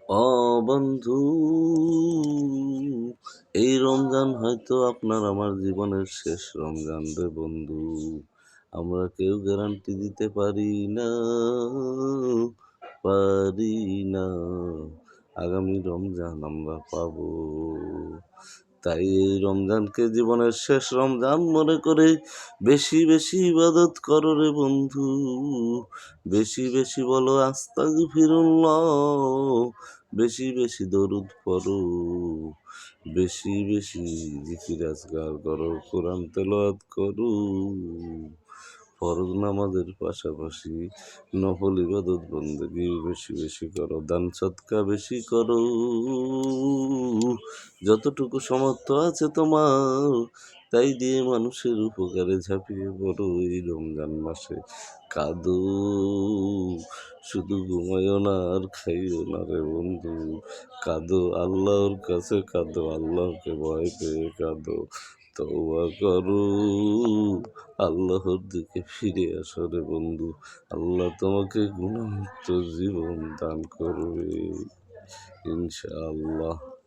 ও বন্ধু, এই রমজান হয়তো আপনার আমার জীবনের শেষ রমজান রে বন্ধু। আমরা কেউ গ্যারান্টি দিতে পারি না আগামী রমজান আমরা পাবো। তাই এই রমজানকে জীবনের শেষ রমজান মনে করে বেশি বেশি ইবাদত করো রে বন্ধু। বেশি বেশি বলো আস্তাগফিরুল্লাহ, বেশি বেশি দরুদ পড়ো, বেশি বেশি জিকির আজকার করো, কোরআন তেলাওয়াত করো। ফরজ নামাজের পাশাপাশি নফল ইবাদত বন্দেগী বেশি বেশি করো, দান সৎকা বেশি করো। যতটুকু সামর্থ্য আছে তোমার, তাই দিয়ে মানুষের উপকারে ঝাঁপিয়ে পড়ো এই রমজান মাসে। কাঁদো, শুধু ঘুমাইও না আর খাইও না রে বন্ধু। কাঁদো, আল্লাহর কাছে কাঁদো, আল্লাহকে ভয় পেয়ে কাঁদো। তওবা করো, আল্লাহর দিকে ফিরে আসো রে বন্ধু। আল্লাহ তোমাকে গুণমুক্ত জীবন দান করবে ইনশাআল্লাহ।